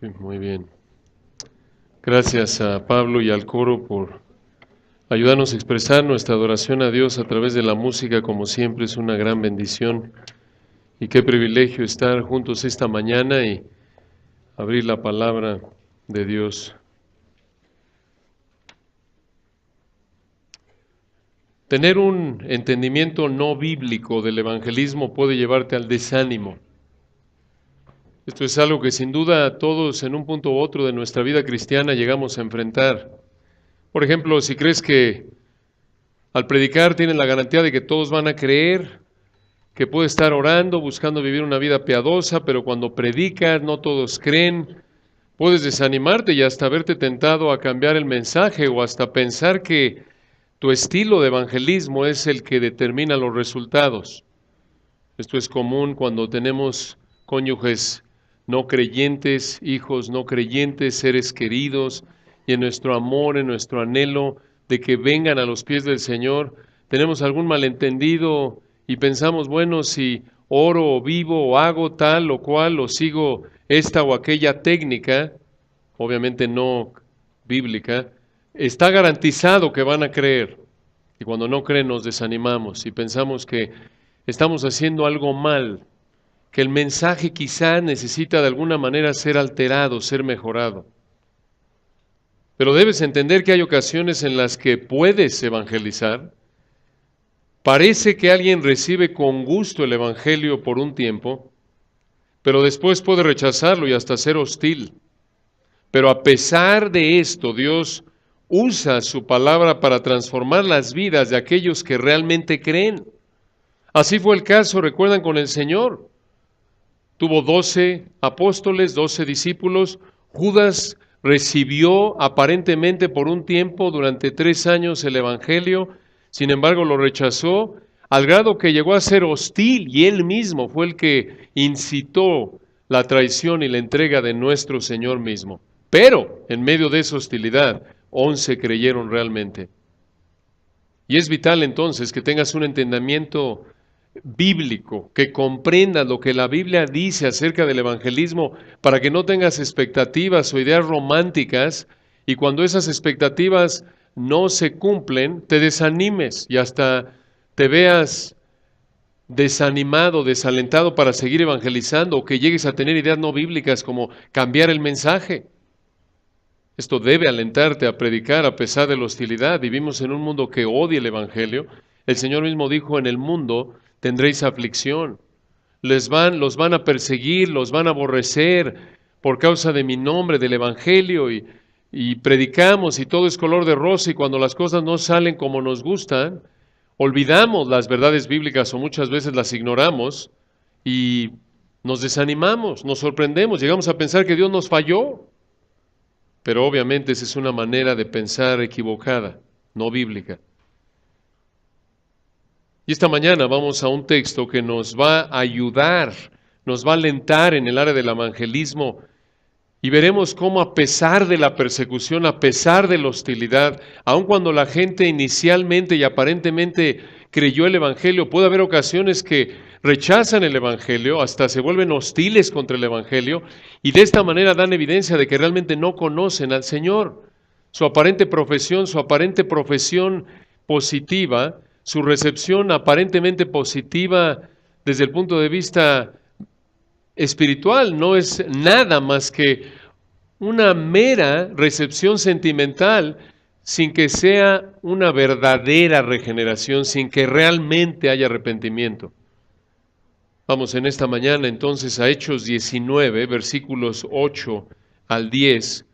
Sí, muy bien. Gracias a Pablo y al coro por ayudarnos a expresar nuestra adoración a Dios a través de la música, como siempre es una gran bendición. Y qué privilegio estar juntos esta mañana y abrir la palabra de Dios. Tener un entendimiento no bíblico del evangelismo puede llevarte al desánimo. Esto es algo que sin duda todos en un punto u otro de nuestra vida cristiana llegamos a enfrentar. Por ejemplo, si crees que al predicar tienes la garantía de que todos van a creer, que puedes estar orando, buscando vivir una vida piadosa, pero cuando predicas no todos creen, puedes desanimarte y hasta verte tentado a cambiar el mensaje o hasta pensar que tu estilo de evangelismo es el que determina los resultados. Esto es común cuando tenemos cónyuges no creyentes, hijos no creyentes, seres queridos, y en nuestro amor, en nuestro anhelo de que vengan a los pies del Señor, tenemos algún malentendido y pensamos, bueno, si oro o vivo o hago tal o cual o sigo esta o aquella técnica, obviamente no bíblica, está garantizado que van a creer. Y cuando no creen nos desanimamos y pensamos que estamos haciendo algo mal, que el mensaje quizá necesita de alguna manera ser alterado, ser mejorado. Pero debes entender que hay ocasiones en las que puedes evangelizar. Parece que alguien recibe con gusto el evangelio por un tiempo, pero después puede rechazarlo y hasta ser hostil. Pero a pesar de esto, Dios usa su palabra para transformar las vidas de aquellos que realmente creen. Así fue el caso, recuerdan, con el Señor. Tuvo 12 apóstoles, 12 discípulos. Judas recibió aparentemente por un tiempo, durante 3 años, el evangelio. Sin embargo, lo rechazó al grado que llegó a ser hostil y él mismo fue el que incitó la traición y la entrega de nuestro Señor mismo. Pero en medio de esa hostilidad, 11 creyeron realmente. Y es vital entonces que tengas un entendimiento bíblico, que comprendas lo que la Biblia dice acerca del evangelismo, para que no tengas expectativas o ideas románticas y cuando esas expectativas no se cumplen, te desanimes y hasta te veas desanimado, desalentado para seguir evangelizando o que llegues a tener ideas no bíblicas como cambiar el mensaje. Esto debe alentarte a predicar a pesar de la hostilidad. Vivimos en un mundo que odia el evangelio. El Señor mismo dijo, en el mundo tendréis aflicción. Los van a perseguir, los van a aborrecer por causa de mi nombre, del evangelio, y predicamos y todo es color de rosa, y cuando las cosas no salen como nos gustan, olvidamos las verdades bíblicas o muchas veces las ignoramos y nos desanimamos, nos sorprendemos, llegamos a pensar que Dios nos falló. Pero obviamente esa es una manera de pensar equivocada, no bíblica. Y esta mañana vamos a un texto que nos va a ayudar, nos va a alentar en el área del evangelismo y veremos cómo a pesar de la persecución, a pesar de la hostilidad, aun cuando la gente inicialmente y aparentemente creyó el evangelio, puede haber ocasiones que rechazan el evangelio, hasta se vuelven hostiles contra el evangelio y de esta manera dan evidencia de que realmente no conocen al Señor. Su aparente profesión positiva, su recepción aparentemente positiva desde el punto de vista espiritual no es nada más que una mera recepción sentimental sin que sea una verdadera regeneración, sin que realmente haya arrepentimiento. Vamos en esta mañana entonces a Hechos 19, versículos 8 al 10.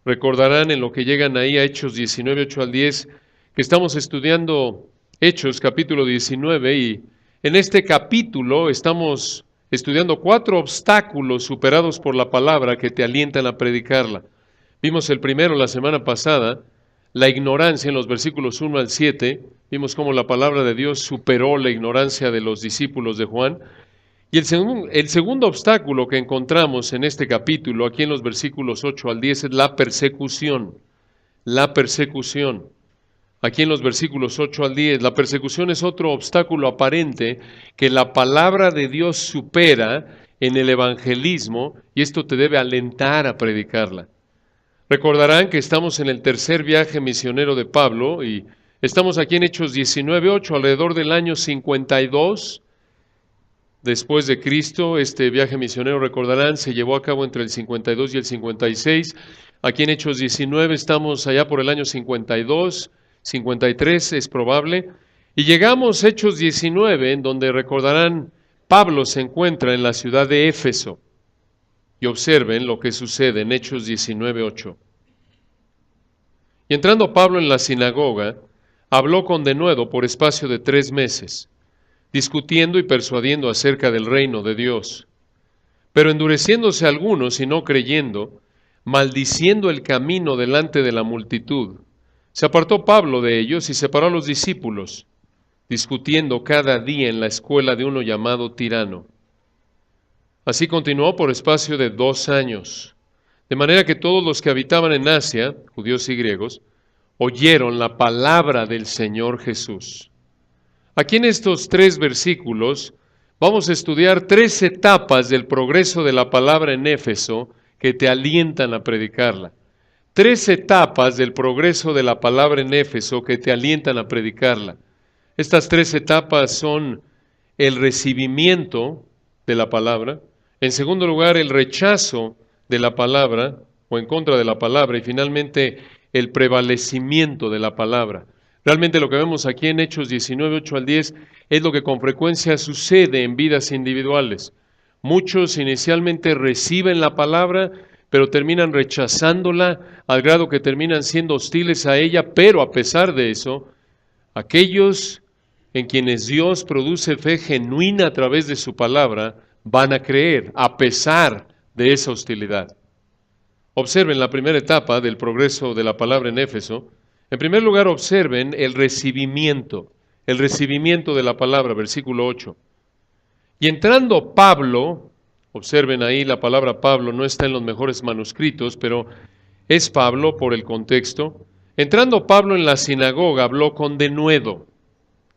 Recordarán en lo que llegan ahí a Hechos 19, 8 al 10, que estamos estudiando Hechos capítulo 19 y en este capítulo estamos estudiando 4 obstáculos superados por la palabra que te alientan a predicarla. Vimos el primero la semana pasada, la ignorancia en los versículos 1 al 7. Vimos cómo la palabra de Dios superó la ignorancia de los discípulos de Juan. Y el segundo obstáculo que encontramos en este capítulo, aquí en los versículos 8 al 10, es la persecución. La persecución. Aquí en los versículos 8 al 10, la persecución es otro obstáculo aparente que la palabra de Dios supera en el evangelismo y esto te debe alentar a predicarla. Recordarán que estamos en el tercer viaje misionero de Pablo y estamos aquí en Hechos 19:8, alrededor del año 52 después de Cristo. Este viaje misionero, recordarán, se llevó a cabo entre el 52 y el 56. Aquí en Hechos 19 estamos allá por el año 52, 53 es probable. Y llegamos a Hechos 19, en donde recordarán, Pablo se encuentra en la ciudad de Éfeso. Y observen lo que sucede en Hechos 19:8. Y entrando Pablo en la sinagoga, habló con denuedo por espacio de 3 meses, discutiendo y persuadiendo acerca del reino de Dios. Pero endureciéndose algunos y no creyendo, maldiciendo el camino delante de la multitud, se apartó Pablo de ellos y separó a los discípulos, discutiendo cada día en la escuela de uno llamado Tirano. Así continuó por espacio de 2 años, de manera que todos los que habitaban en Asia, judíos y griegos, oyeron la palabra del Señor Jesús. Aquí en estos 3 versículos vamos a estudiar 3 etapas del progreso de la palabra en Éfeso que te alientan a predicarla. 3 etapas del progreso de la palabra en Éfeso que te alientan a predicarla. Estas 3 etapas son el recibimiento de la palabra, en segundo lugar el rechazo de la palabra o en contra de la palabra y finalmente el prevalecimiento de la palabra. Realmente lo que vemos aquí en Hechos 19:8 al 10 es lo que con frecuencia sucede en vidas individuales. Muchos inicialmente reciben la palabra, pero terminan rechazándola al grado que terminan siendo hostiles a ella, pero a pesar de eso, aquellos en quienes Dios produce fe genuina a través de su palabra, van a creer a pesar de esa hostilidad. Observen la primera etapa del progreso de la palabra en Éfeso. En primer lugar, observen el recibimiento de la palabra, versículo 8. Y entrando Pablo, observen ahí la palabra Pablo, no está en los mejores manuscritos, pero es Pablo por el contexto. Entrando Pablo en la sinagoga, habló con denuedo.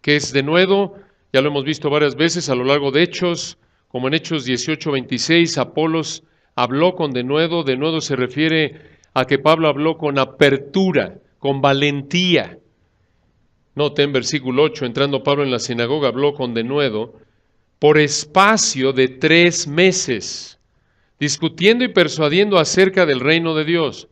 ¿Qué es denuedo? Ya lo hemos visto varias veces a lo largo de Hechos, como en Hechos 18:26, Apolos habló con denuedo. Denuedo se refiere a que Pablo habló con apertura, con valentía. Noten, versículo 8, entrando Pablo en la sinagoga, habló con denuedo por espacio de 3 meses, discutiendo y persuadiendo acerca del reino de Dios.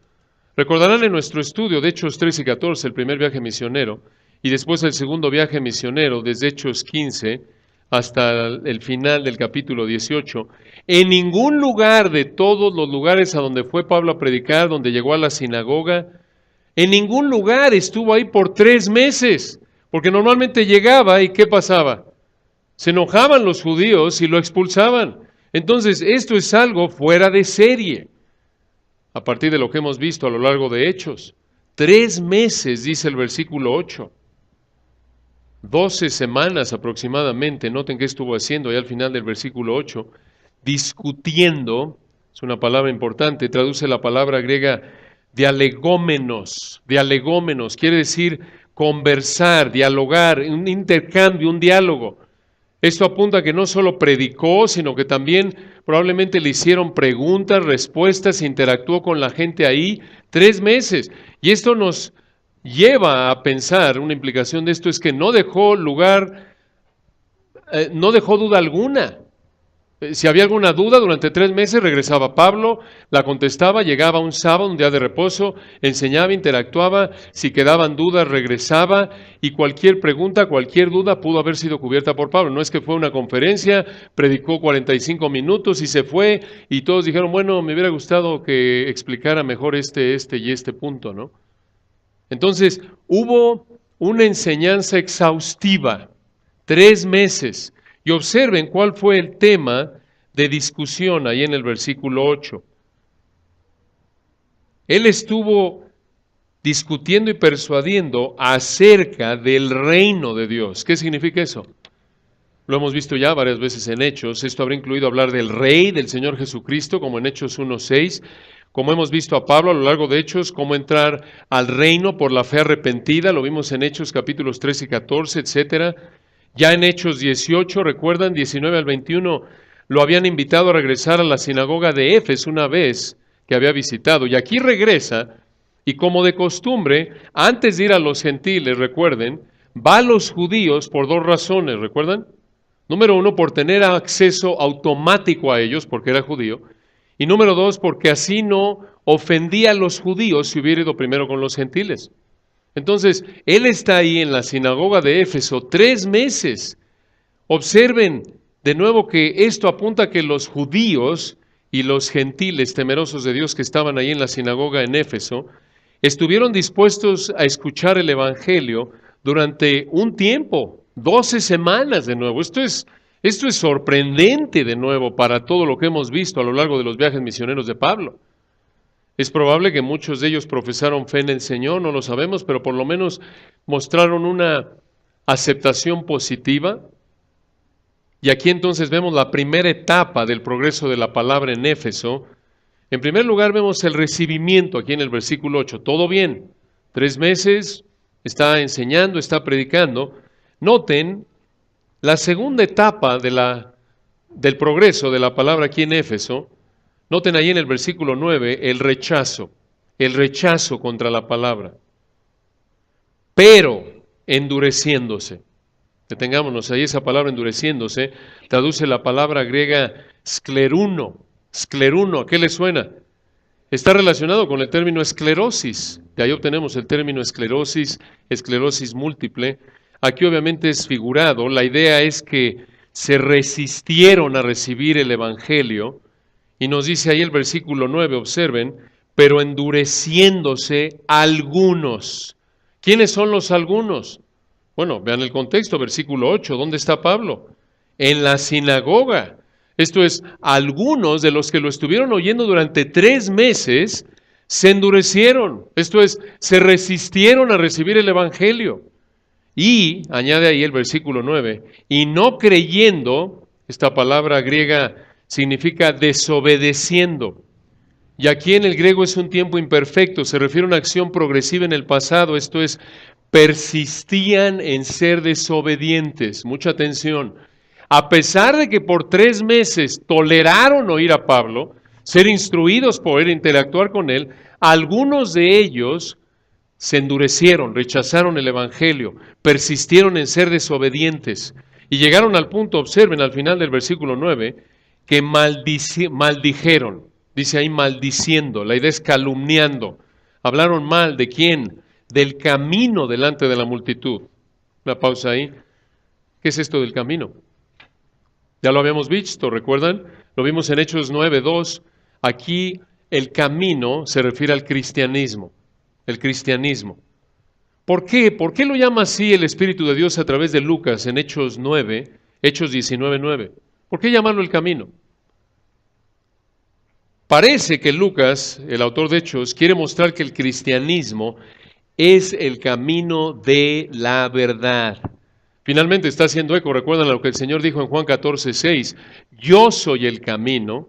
Recordarán en nuestro estudio de Hechos 13 y 14, el primer viaje misionero, y después el segundo viaje misionero, desde Hechos 15 hasta el final del capítulo 18, en ningún lugar de todos los lugares a donde fue Pablo a predicar, donde llegó a la sinagoga, en ningún lugar estuvo ahí por 3 meses, porque normalmente llegaba y ¿qué pasaba? Se enojaban los judíos y lo expulsaban. Entonces, esto es algo fuera de serie, a partir de lo que hemos visto a lo largo de Hechos. 3 meses, dice el versículo 8. 12 semanas aproximadamente, noten qué estuvo haciendo ahí al final del versículo 8, discutiendo, es una palabra importante, traduce la palabra griega dialegómenos, quiere decir conversar, dialogar, un intercambio, un diálogo. Esto apunta a que no solo predicó, sino que también probablemente le hicieron preguntas, respuestas, interactuó con la gente ahí 3 meses. Y esto nos lleva a pensar, una implicación de esto es que no dejó lugar, no dejó duda alguna. Si había alguna duda, durante 3 meses regresaba Pablo, la contestaba, llegaba un sábado, un día de reposo, enseñaba, interactuaba, si quedaban dudas regresaba y cualquier pregunta, cualquier duda pudo haber sido cubierta por Pablo. No es que fue una conferencia, predicó 45 minutos y se fue y todos dijeron, bueno, me hubiera gustado que explicara mejor este y este punto, ¿no? Entonces, hubo una enseñanza exhaustiva, 3 meses. Y observen cuál fue el tema de discusión ahí en el versículo 8. Él estuvo discutiendo y persuadiendo acerca del reino de Dios. ¿Qué significa eso? Lo hemos visto ya varias veces en Hechos. Esto habrá incluido hablar del Rey, del Señor Jesucristo, como en Hechos 1:6. Como hemos visto a Pablo a lo largo de Hechos, cómo entrar al reino por la fe arrepentida. Lo vimos en Hechos capítulos 13 y 14, etcétera. Ya en Hechos 18, recuerdan, 19 al 21, lo habían invitado a regresar a la sinagoga de Éfeso una vez que había visitado. Y aquí regresa, y como de costumbre, antes de ir a los gentiles, recuerden, va a los judíos por dos razones, ¿recuerdan? Número uno, por tener acceso automático a ellos, porque era judío. Y número dos, porque así no ofendía a los judíos si hubiera ido primero con los gentiles. Entonces, él está ahí en la sinagoga de Éfeso 3 meses. Observen de nuevo que esto apunta a que los judíos y los gentiles temerosos de Dios que estaban ahí en la sinagoga en Éfeso, estuvieron dispuestos a escuchar el Evangelio durante un tiempo, 12 semanas de nuevo. Esto es sorprendente de nuevo para todo lo que hemos visto a lo largo de los viajes misioneros de Pablo. Es probable que muchos de ellos profesaron fe en el Señor, no lo sabemos, pero por lo menos mostraron una aceptación positiva. Y aquí entonces vemos la primera etapa del progreso de la palabra en Éfeso. En primer lugar vemos el recibimiento aquí en el versículo 8. Todo bien, 3 meses, está enseñando, está predicando. Noten la segunda etapa del progreso de la palabra aquí en Éfeso. Noten ahí en el versículo 9 el rechazo contra la palabra. Pero endureciéndose. Detengámonos ahí, esa palabra endureciéndose traduce la palabra griega scleruno. Scleruno, ¿a qué le suena? Está relacionado con el término esclerosis. De ahí obtenemos el término esclerosis múltiple. Aquí obviamente es figurado. La idea es que se resistieron a recibir el Evangelio. Y nos dice ahí el versículo 9, observen, pero endureciéndose algunos. ¿Quiénes son los algunos? Bueno, vean el contexto, versículo 8, ¿dónde está Pablo? En la sinagoga. Esto es, algunos de los que lo estuvieron oyendo durante 3 meses se endurecieron. Esto es, se resistieron a recibir el Evangelio. Y, añade ahí el versículo 9, y no creyendo, esta palabra griega significa desobedeciendo. Y aquí en el griego es un tiempo imperfecto, se refiere a una acción progresiva en el pasado, esto es, persistían en ser desobedientes. Mucha atención. A pesar de que por 3 meses toleraron oír a Pablo, ser instruidos por él, interactuar con él, algunos de ellos se endurecieron, rechazaron el Evangelio, persistieron en ser desobedientes y llegaron al punto, observen al final del versículo 9, que maldijeron, dice ahí maldiciendo, la idea es calumniando. Hablaron mal de quién, del camino delante de la multitud. Una pausa ahí. ¿Qué es esto del camino? Ya lo habíamos visto, ¿recuerdan? Lo vimos en Hechos 9:2. Aquí el camino se refiere al cristianismo. El cristianismo. ¿Por qué? ¿Por qué lo llama así el Espíritu de Dios a través de Lucas en Hechos 9, Hechos 19:9? ¿Por qué llamarlo el camino? Parece que Lucas, el autor de Hechos, quiere mostrar que el cristianismo es el camino de la verdad. Finalmente está haciendo eco, recuerdan lo que el Señor dijo en Juan 14:6, yo soy el camino,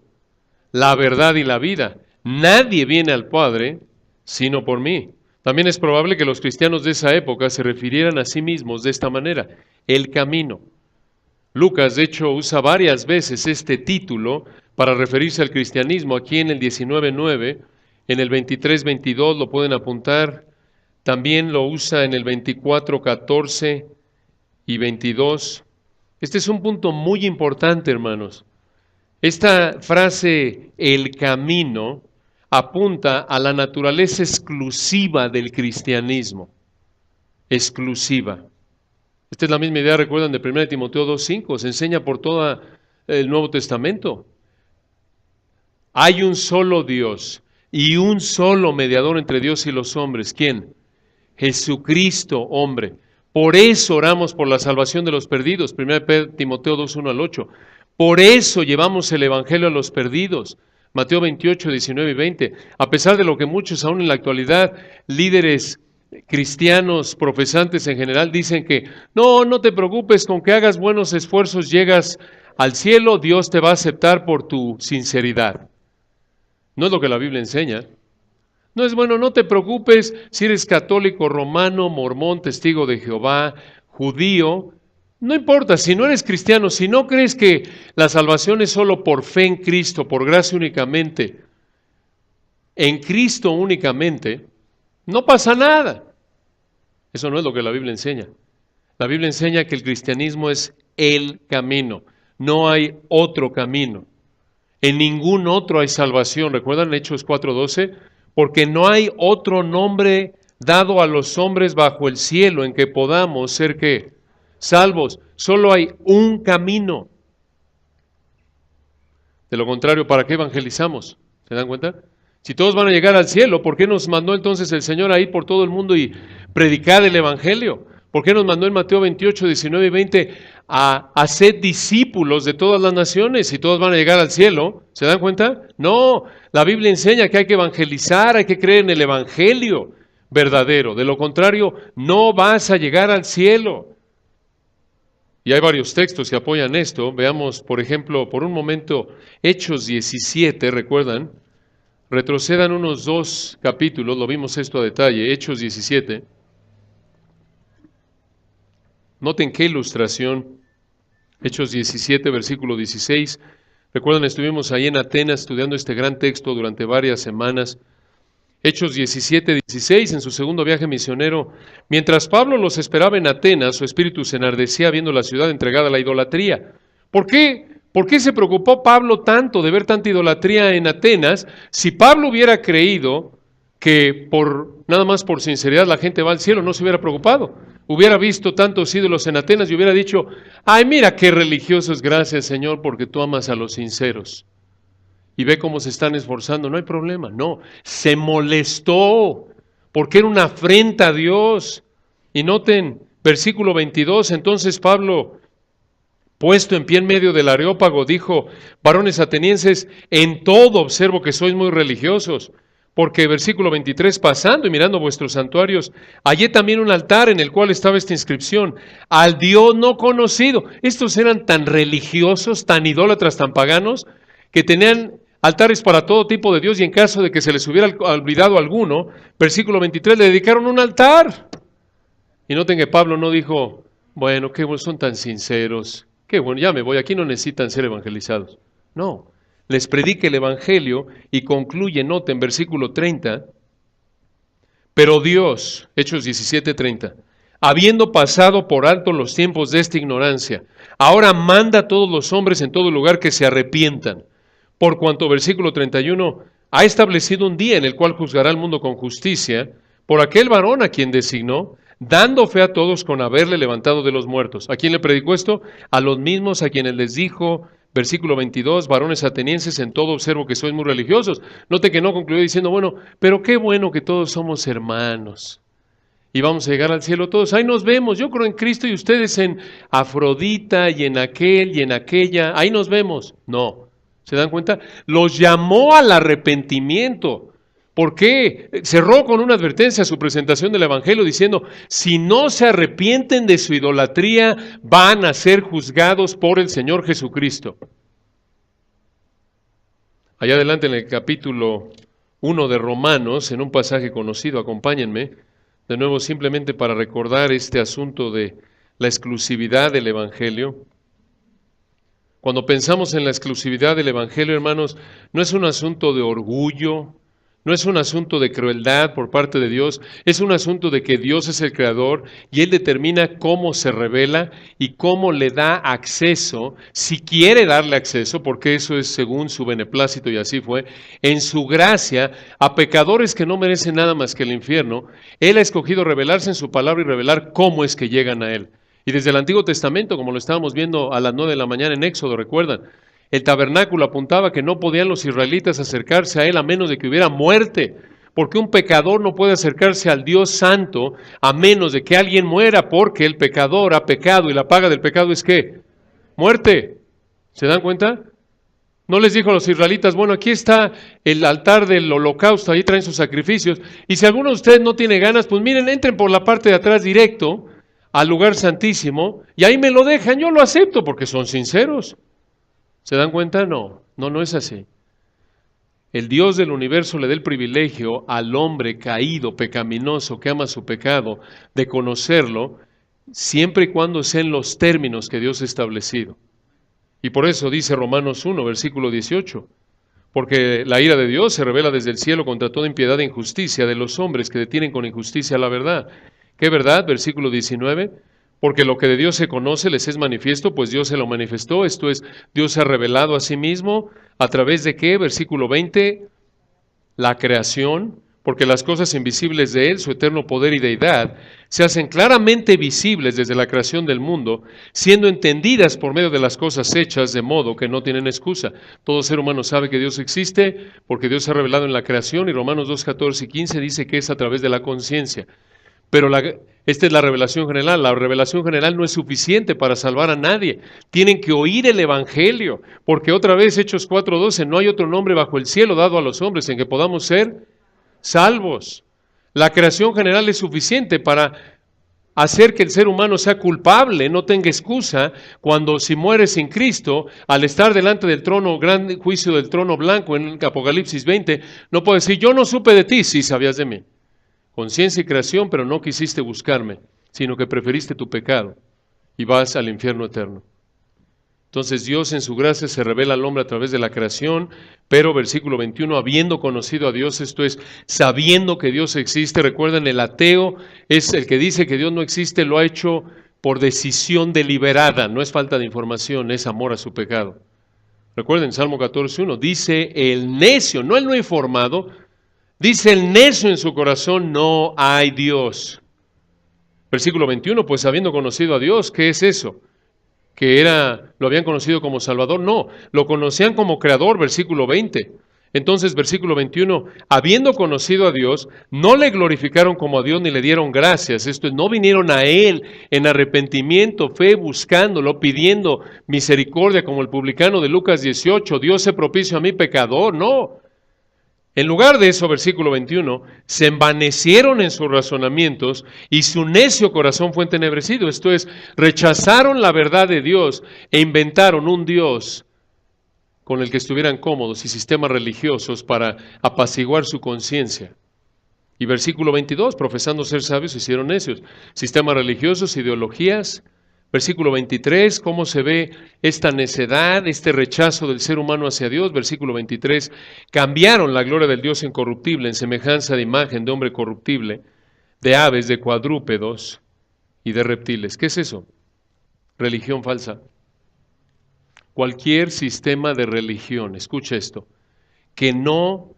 la verdad y la vida. Nadie viene al Padre sino por mí. También es probable que los cristianos de esa época se refirieran a sí mismos de esta manera, el camino. Lucas, de hecho, usa varias veces este título para referirse al cristianismo. Aquí en el 19:9, en el 23:22 lo pueden apuntar. También lo usa en el 24:14 y 22. Este es un punto muy importante, hermanos. Esta frase, el camino, apunta a la naturaleza exclusiva del cristianismo. Exclusiva. Esta es la misma idea, recuerdan, de 1 Timoteo 2:5, se enseña por todo el Nuevo Testamento. Hay un solo Dios y un solo mediador entre Dios y los hombres. ¿Quién? Jesucristo, hombre. Por eso oramos por la salvación de los perdidos. 1 Timoteo 2:1-8. Por eso llevamos el Evangelio a los perdidos. Mateo 28, 19 y 20. A pesar de lo que muchos aún en la actualidad, líderes cristianos, profesantes en general, dicen que no te preocupes, con que hagas buenos esfuerzos llegas al cielo, Dios te va a aceptar por tu sinceridad. No es lo que la Biblia enseña. No es bueno, no te preocupes si eres católico, romano, mormón, testigo de Jehová, judío, No importa, si no eres cristiano, si no crees que la salvación es solo por fe en Cristo, por gracia únicamente, en Cristo únicamente, no pasa nada. Eso no es lo que la Biblia enseña. La Biblia enseña que el cristianismo es el camino. No hay otro camino. En ningún otro hay salvación. ¿Recuerdan Hechos 4:12? Porque no hay otro nombre dado a los hombres bajo el cielo en que podamos ser ¿qué? Salvos. Solo hay un camino. De lo contrario, ¿para qué evangelizamos? ¿Se dan cuenta? Si todos van a llegar al cielo, ¿por qué nos mandó entonces el Señor a ir por todo el mundo y predicar el Evangelio? ¿Por qué nos mandó en Mateo 28, 19 y 20 a hacer discípulos de todas las naciones si todos van a llegar al cielo? ¿Se dan cuenta? No, la Biblia enseña que hay que evangelizar, hay que creer en el Evangelio verdadero. De lo contrario, no vas a llegar al cielo. Y hay varios textos que apoyan esto. Veamos, por ejemplo, por un momento, Hechos 17, ¿recuerdan? Retrocedan unos 2 capítulos, lo vimos esto a detalle, Hechos 17. Noten qué ilustración. Hechos 17, versículo 16. Recuerdan, estuvimos ahí en Atenas estudiando este gran texto durante varias semanas. Hechos 17, 16, en su segundo viaje misionero. Mientras Pablo los esperaba en Atenas, su espíritu se enardecía viendo la ciudad entregada a la idolatría. ¿Por qué? ¿Por qué se preocupó Pablo tanto de ver tanta idolatría en Atenas? Si Pablo hubiera creído que nada más por sinceridad la gente va al cielo, no se hubiera preocupado. Hubiera visto tantos ídolos en Atenas y hubiera dicho, ay, mira qué religiosos, gracias Señor, porque tú amas a los sinceros. Y ve cómo se están esforzando, no hay problema. No, se molestó porque era una afrenta a Dios. Y noten, versículo 22, entonces Pablo, puesto en pie en medio del Areópago, dijo, varones atenienses, en todo observo que sois muy religiosos, porque versículo 23, pasando y mirando vuestros santuarios, hallé también un altar en el cual estaba esta inscripción, al Dios no conocido. Estos eran tan religiosos, tan idólatras, tan paganos, que tenían altares para todo tipo de Dios, y en caso de que se les hubiera olvidado alguno, versículo 23, le dedicaron un altar. Y noten que Pablo no dijo, bueno, qué bueno, son tan sinceros, qué bueno, ya me voy, aquí no necesitan ser evangelizados. No, les predica el evangelio y concluye, noten, versículo 30, pero Dios, Hechos 17:30, habiendo pasado por alto los tiempos de esta ignorancia, ahora manda a todos los hombres en todo lugar que se arrepientan, por cuanto, versículo 31, ha establecido un día en el cual juzgará al mundo con justicia, por aquel varón a quien designó, dando fe a todos con haberle levantado de los muertos. ¿A quién le predicó esto? A los mismos a quienes les dijo, versículo 22, varones atenienses, en todo observo que sois muy religiosos. Note que no concluyó diciendo, bueno, pero qué bueno que todos somos hermanos. Y vamos a llegar al cielo todos. Ahí nos vemos. Yo creo en Cristo y ustedes en Afrodita y en aquel y en aquella. Ahí nos vemos. No. ¿Se dan cuenta? Los llamó al arrepentimiento. ¿Por qué? Cerró con una advertencia a su presentación del Evangelio diciendo, si no se arrepienten de su idolatría, van a ser juzgados por el Señor Jesucristo. Allá adelante en el capítulo 1 de Romanos, en un pasaje conocido, acompáñenme, de nuevo simplemente para recordar este asunto de la exclusividad del Evangelio. Cuando pensamos en la exclusividad del Evangelio, hermanos, no es un asunto de orgullo, no es un asunto de crueldad por parte de Dios, es un asunto de que Dios es el creador y Él determina cómo se revela y cómo le da acceso, si quiere darle acceso, porque eso es según su beneplácito y así fue, en su gracia a pecadores que no merecen nada más que el infierno. Él ha escogido revelarse en su palabra y revelar cómo es que llegan a Él. Y desde el Antiguo Testamento, como lo estábamos viendo a las 9 de la mañana en Éxodo, ¿recuerdan? El tabernáculo apuntaba que no podían los israelitas acercarse a él a menos de que hubiera muerte, porque un pecador no puede acercarse al Dios santo a menos de que alguien muera, porque el pecador ha pecado y la paga del pecado es ¿qué? Muerte. ¿Se dan cuenta? No les dijo a los israelitas, bueno, aquí está el altar del holocausto, ahí traen sus sacrificios, y si alguno de ustedes no tiene ganas, pues miren, entren por la parte de atrás directo al lugar santísimo, y ahí me lo dejan, yo lo acepto, porque son sinceros. ¿Se dan cuenta? No es así. El Dios del universo le da el privilegio al hombre caído, pecaminoso, que ama su pecado, de conocerlo, siempre y cuando sean los términos que Dios ha establecido. Y por eso dice Romanos 1, versículo 18, porque la ira de Dios se revela desde el cielo contra toda impiedad e injusticia de los hombres que detienen con injusticia la verdad. ¿Qué verdad? Versículo 19, porque lo que de Dios se conoce les es manifiesto, pues Dios se lo manifestó, esto es, Dios se ha revelado a sí mismo, ¿a través de qué? Versículo 20, la creación, porque las cosas invisibles de Él, su eterno poder y deidad, se hacen claramente visibles desde la creación del mundo, siendo entendidas por medio de las cosas hechas, de modo que no tienen excusa. Todo ser humano sabe que Dios existe, porque Dios se ha revelado en la creación, y Romanos 2, 14 y 15 dice que es a través de la conciencia. Pero esta es la revelación general. La revelación general no es suficiente para salvar a nadie. Tienen que oír el Evangelio, porque otra vez, Hechos 4:12, no hay otro nombre bajo el cielo dado a los hombres en que podamos ser salvos. La creación general es suficiente para hacer que el ser humano sea culpable, no tenga excusa, cuando si muere sin Cristo, al estar delante del trono, gran juicio del trono blanco en Apocalipsis 20, no puede decir, yo no supe de ti, sí sabías de mí. Conciencia y creación, pero no quisiste buscarme, sino que preferiste tu pecado y vas al infierno eterno. Entonces Dios en su gracia se revela al hombre a través de la creación, pero versículo 21, habiendo conocido a Dios, esto es, sabiendo que Dios existe. Recuerden, el ateo es el que dice que Dios no existe, lo ha hecho por decisión deliberada, no es falta de información, es amor a su pecado. Recuerden, Salmo 14:1, dice el necio, no el no informado, dice el necio en su corazón, no hay Dios. Versículo 21, pues habiendo conocido a Dios, ¿qué es eso? Que lo habían conocido como Salvador, no, lo conocían como Creador, versículo 20. Entonces, versículo 21, habiendo conocido a Dios, no le glorificaron como a Dios ni le dieron gracias. Esto es, no vinieron a Él en arrepentimiento, fe, buscándolo, pidiendo misericordia como el publicano de Lucas 18, Dios se propicio a mí pecador, no. En lugar de eso, versículo 21, se envanecieron en sus razonamientos y su necio corazón fue entenebrecido. Esto es, rechazaron la verdad de Dios e inventaron un Dios con el que estuvieran cómodos y sistemas religiosos para apaciguar su conciencia. Y versículo 22, profesando ser sabios, se hicieron necios. Sistemas religiosos, ideologías. Versículo 23, cómo se ve esta necedad, este rechazo del ser humano hacia Dios. Versículo 23, cambiaron la gloria del Dios incorruptible en semejanza de imagen de hombre corruptible, de aves, de cuadrúpedos y de reptiles. ¿Qué es eso? Religión falsa. Cualquier sistema de religión, escucha esto, que no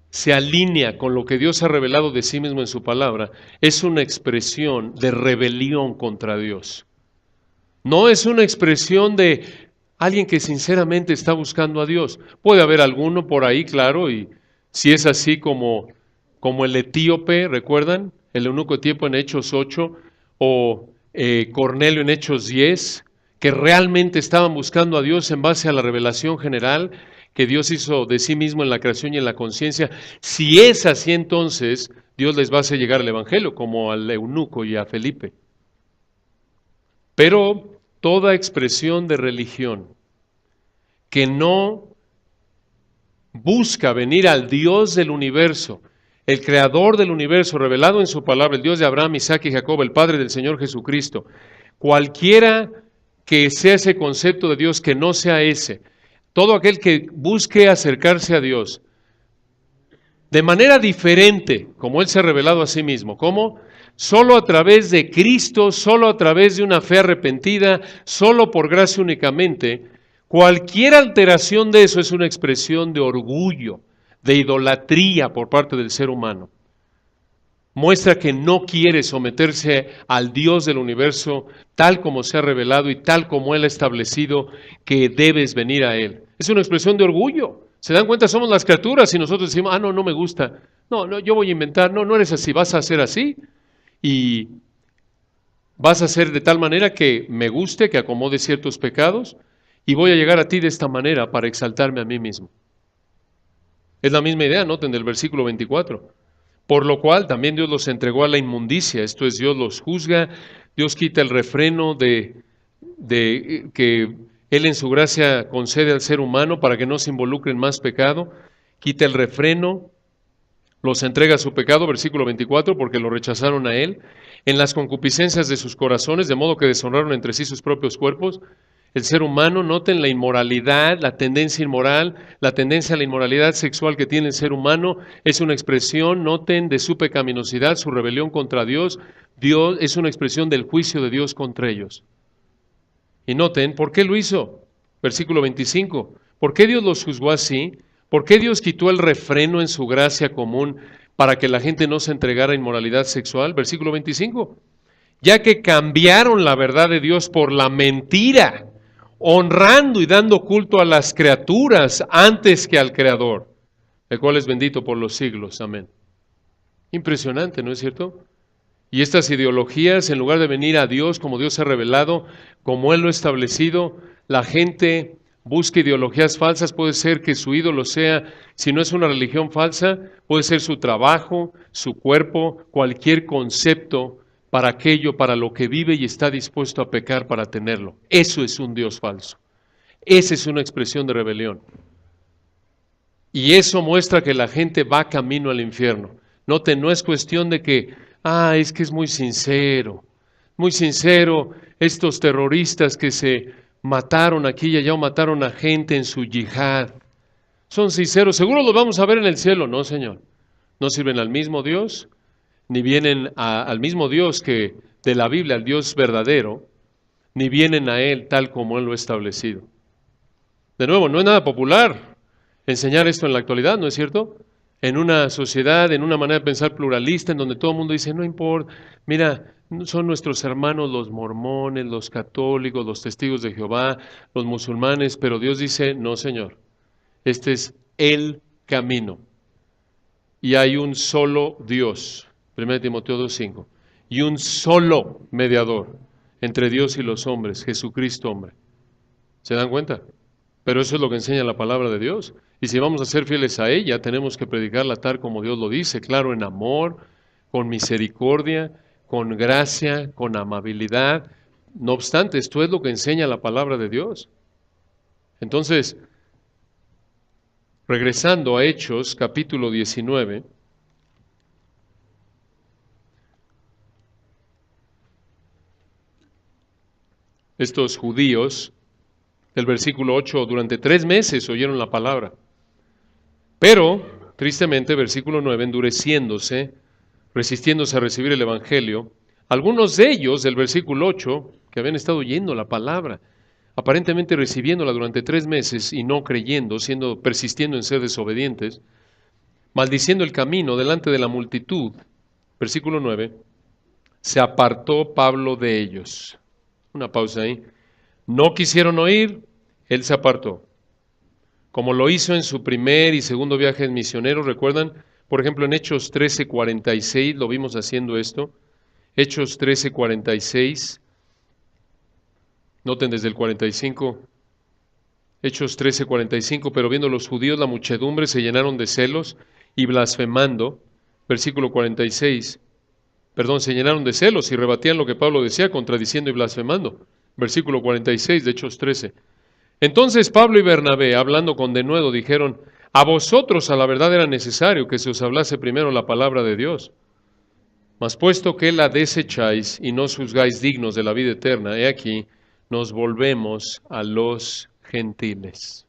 se alinea con lo que Dios ha revelado de sí mismo en su palabra, es una expresión de rebelión contra Dios. No es una expresión de alguien que sinceramente está buscando a Dios. Puede haber alguno por ahí, claro, y si es así como el etíope, ¿recuerdan? El eunuco etíope en Hechos 8 o Cornelio en Hechos 10, que realmente estaban buscando a Dios en base a la revelación general que Dios hizo de sí mismo en la creación y en la conciencia. Si es así, entonces Dios les va a hacer llegar el Evangelio, como al eunuco y a Felipe. Pero toda expresión de religión que no busca venir al Dios del universo, el creador del universo, revelado en su palabra, el Dios de Abraham, Isaac y Jacob, el Padre del Señor Jesucristo, cualquiera que sea ese concepto de Dios, que no sea ese, todo aquel que busque acercarse a Dios de manera diferente, como Él se ha revelado a sí mismo, ¿cómo? Solo a través de Cristo, solo a través de una fe arrepentida, solo por gracia únicamente. Cualquier alteración de eso es una expresión de orgullo, de idolatría por parte del ser humano. Muestra que no quiere someterse al Dios del universo tal como se ha revelado y tal como Él ha establecido que debes venir a Él. Es una expresión de orgullo. ¿Se dan cuenta? Somos las criaturas y nosotros decimos, no me gusta. No, yo voy a inventar. No eres así, vas a hacer así. Y vas a hacer de tal manera que me guste, que acomode ciertos pecados, y voy a llegar a ti de esta manera para exaltarme a mí mismo. Es la misma idea, noten del versículo 24. Por lo cual también Dios los entregó a la inmundicia, esto es, Dios los juzga, Dios quita el refreno de que Él en su gracia concede al ser humano para que no se involucre en más pecado, quita el refreno Los entrega a su pecado, versículo 24, porque lo rechazaron a Él, en las concupiscencias de sus corazones, de modo que deshonraron entre sí sus propios cuerpos. El ser humano, noten la inmoralidad, la tendencia inmoral, la tendencia a la inmoralidad sexual que tiene el ser humano, es una expresión, noten, de su pecaminosidad, su rebelión contra Dios. Dios es una expresión del juicio de Dios contra ellos. Y noten, ¿por qué lo hizo? Versículo 25. ¿Por qué Dios los juzgó así? ¿Por qué Dios quitó el refreno en su gracia común para que la gente no se entregara a inmoralidad sexual? Versículo 25. Ya que cambiaron la verdad de Dios por la mentira, honrando y dando culto a las criaturas antes que al Creador, el cual es bendito por los siglos. Amén. Impresionante, ¿no es cierto? Y estas ideologías, en lugar de venir a Dios como Dios ha revelado, como Él lo ha establecido, la gente busca ideologías falsas. Puede ser que su ídolo sea, si no es una religión falsa, puede ser su trabajo, su cuerpo, cualquier concepto para aquello, para lo que vive y está dispuesto a pecar para tenerlo. Eso es un Dios falso. Esa es una expresión de rebelión. Y eso muestra que la gente va camino al infierno. Noten, no es cuestión de que, es que es muy sincero, estos terroristas que se mataron aquí y allá o mataron a gente en su yihad. Son sinceros, seguro los vamos a ver en el cielo. No, Señor, no sirven al mismo Dios, ni vienen al mismo Dios que de la Biblia, al Dios verdadero, ni vienen a Él tal como Él lo ha establecido. De nuevo, no es nada popular enseñar esto en la actualidad, ¿no es cierto? En una sociedad, en una manera de pensar pluralista, en donde todo el mundo dice, no importa, mira, son nuestros hermanos los mormones, los católicos, los testigos de Jehová, los musulmanes, pero Dios dice, no, Señor, este es el camino. Y hay un solo Dios, 1 Timoteo 2:5, y un solo mediador entre Dios y los hombres, Jesucristo hombre. ¿Se dan cuenta? Pero eso es lo que enseña la palabra de Dios. Y si vamos a ser fieles a ella, tenemos que predicarla tal como Dios lo dice, claro, en amor, con misericordia, con gracia, con amabilidad. No obstante, esto es lo que enseña la palabra de Dios. Entonces, regresando a Hechos, capítulo 19, estos judíos, el versículo 8, durante 3 meses oyeron la palabra. Pero, tristemente, versículo 9, endureciéndose, resistiéndose a recibir el Evangelio, algunos de ellos, del versículo 8, que habían estado oyendo la palabra, aparentemente recibiéndola durante 3 meses y no creyendo, persistiendo en ser desobedientes, maldiciendo el camino delante de la multitud, versículo 9, se apartó Pablo de ellos. Una pausa ahí. No quisieron oír, él se apartó. Como lo hizo en su primer y segundo viaje misionero, ¿recuerdan? Por ejemplo, en Hechos 13:46 lo vimos haciendo esto. Hechos 13:46. Noten desde el 45. Hechos 13:45. Pero viendo los judíos la muchedumbre se llenaron de celos y blasfemando. Versículo 46. Se llenaron de celos y rebatían lo que Pablo decía, contradiciendo y blasfemando. Versículo 46 de Hechos 13. Entonces Pablo y Bernabé, hablando con denuedo, dijeron, a vosotros a la verdad era necesario que se os hablase primero la palabra de Dios. Mas puesto que la desecháis y no os juzgáis dignos de la vida eterna, he aquí, nos volvemos a los gentiles.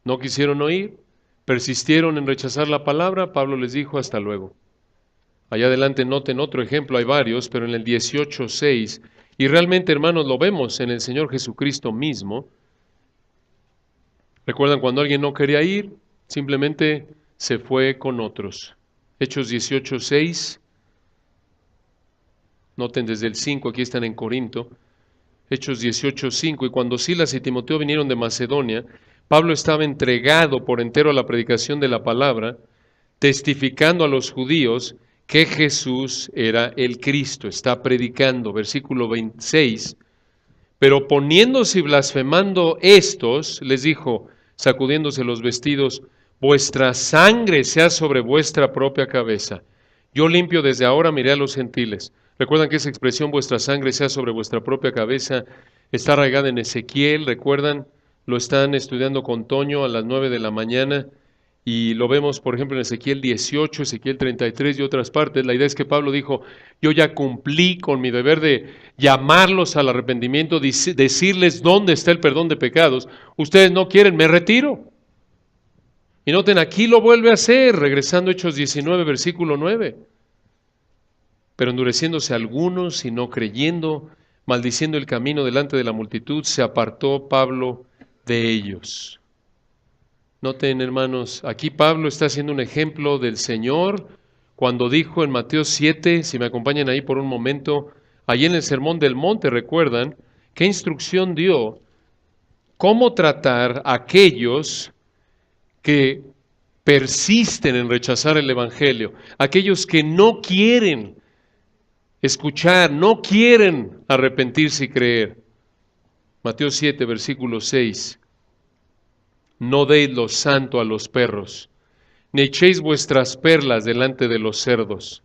No quisieron oír, persistieron en rechazar la palabra. Pablo les dijo, hasta luego. Allá adelante noten otro ejemplo, hay varios, pero en el 18:6, y realmente, hermanos, lo vemos en el Señor Jesucristo mismo. ¿Recuerdan cuando alguien no quería ir? Simplemente se fue con otros. Hechos 18:6. Noten desde el 5, aquí están en Corinto. Hechos 18:5. Y cuando Silas y Timoteo vinieron de Macedonia, Pablo estaba entregado por entero a la predicación de la palabra, testificando a los judíos que Jesús era el Cristo. Está predicando, versículo 26. Pero poniéndose y blasfemando estos, les dijo, sacudiéndose los vestidos, vuestra sangre sea sobre vuestra propia cabeza. Yo limpio desde ahora, miré a los gentiles. Recuerdan que esa expresión, vuestra sangre sea sobre vuestra propia cabeza, está arraigada en Ezequiel. Recuerdan, lo están estudiando con Toño a las 9 de la mañana. Y lo vemos, por ejemplo, en Ezequiel 18, Ezequiel 33 y otras partes. La idea es que Pablo dijo, yo ya cumplí con mi deber de llamarlos al arrepentimiento, decirles dónde está el perdón de pecados. Ustedes no quieren, me retiro. Y noten, aquí lo vuelve a hacer, regresando a Hechos 19, versículo 9. Pero endureciéndose algunos y no creyendo, maldiciendo el camino delante de la multitud, se apartó Pablo de ellos. Noten, hermanos, aquí Pablo está haciendo un ejemplo del Señor cuando dijo en Mateo 7, si me acompañan ahí por un momento, allí en el Sermón del Monte, ¿recuerdan qué instrucción dio? ¿Cómo tratar a aquellos que persisten en rechazar el Evangelio? Aquellos que no quieren escuchar, no quieren arrepentirse y creer. Mateo 7, versículo 6. No deis lo santo a los perros, ni echéis vuestras perlas delante de los cerdos,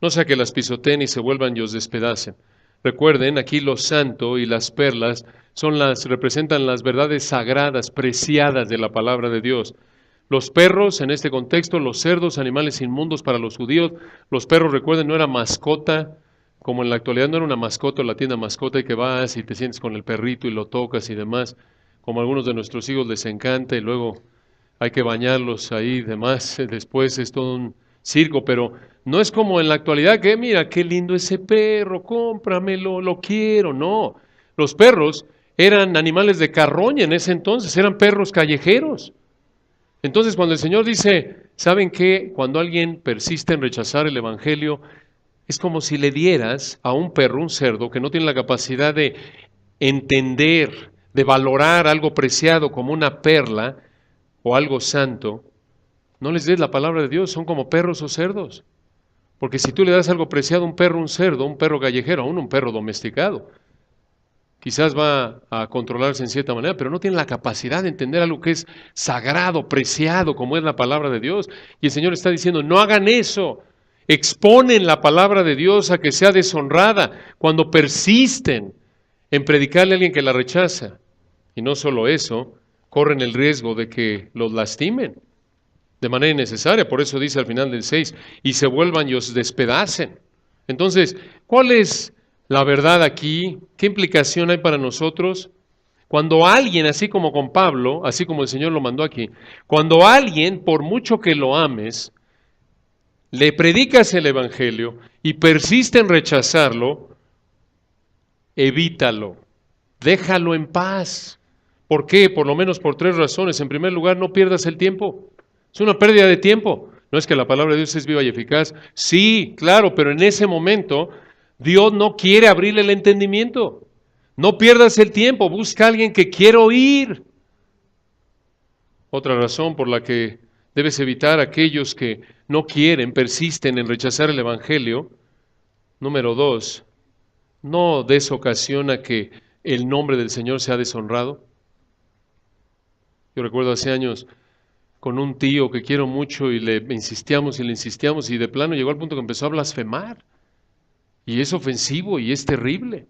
no sea que las pisoteen y se vuelvan y os despedacen. Recuerden, aquí lo santo y las perlas representan las verdades sagradas, preciadas de la palabra de Dios. Los perros, en este contexto, los cerdos, animales inmundos para los judíos. Los perros, recuerden, no era mascota, como en la actualidad no era una mascota, la tienda mascota y que vas y te sientes con el perrito y lo tocas y demás, como a algunos de nuestros hijos les encanta y luego hay que bañarlos ahí y demás, después es todo un circo, pero no es como en la actualidad que mira, qué lindo ese perro, cómpramelo, lo quiero, no. Los perros eran animales de carroña en ese entonces, eran perros callejeros. Entonces cuando el Señor dice, ¿saben qué? Cuando alguien persiste en rechazar el Evangelio, es como si le dieras a un perro, un cerdo, que no tiene la capacidad de entender, de valorar algo preciado como una perla o algo santo, no les des la palabra de Dios, son como perros o cerdos. Porque si tú le das algo preciado a un perro, un cerdo, un perro callejero, aún un perro domesticado, quizás va a controlarse en cierta manera, pero no tiene la capacidad de entender algo que es sagrado, preciado, como es la palabra de Dios. Y el Señor está diciendo, no hagan eso. Exponen la palabra de Dios a que sea deshonrada cuando persisten en predicarle a alguien que la rechaza. Y no solo eso, corren el riesgo de que los lastimen de manera innecesaria. Por eso dice al final del 6, y se vuelvan y os despedacen. Entonces, ¿cuál es la verdad aquí? ¿Qué implicación hay para nosotros? Cuando alguien, así como con Pablo, así como el Señor lo mandó aquí, cuando alguien, por mucho que lo ames, le predicas el Evangelio y persiste en rechazarlo, evítalo, déjalo en paz. ¿Por qué? Por lo menos por 3 razones. En primer lugar, no pierdas el tiempo. Es una pérdida de tiempo. No es que la palabra de Dios es viva y eficaz. Sí, claro, pero en ese momento Dios no quiere abrirle el entendimiento. No pierdas el tiempo, busca a alguien que quiera oír. Otra razón por la que debes evitar a aquellos que no quieren, persisten en rechazar el Evangelio. Número 2, no des ocasión a que el nombre del Señor sea deshonrado. Yo recuerdo hace años con un tío que quiero mucho y le insistíamos y de plano llegó al punto que empezó a blasfemar. Y es ofensivo y es terrible.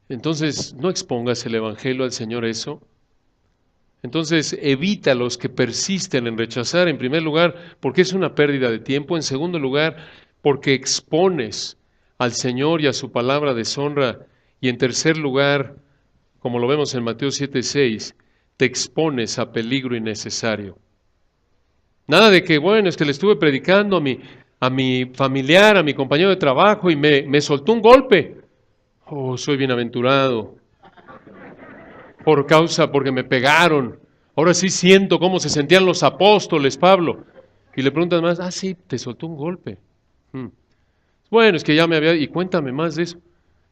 Entonces, no expongas el Evangelio al Señor eso. Entonces, evita los que persisten en rechazar, en primer lugar, porque es una pérdida de tiempo. En segundo lugar, porque expones al Señor y a su palabra deshonra. Y en tercer lugar, como lo vemos en Mateo 7:6, te expones a peligro innecesario. Nada de que, bueno, es que le estuve predicando a mi familiar, a mi compañero de trabajo y me soltó un golpe. Oh, soy bienaventurado. Porque me pegaron. Ahora sí siento cómo se sentían los apóstoles, Pablo. Y le preguntas más, sí, te soltó un golpe. Bueno, es que ya me había, y cuéntame más de eso.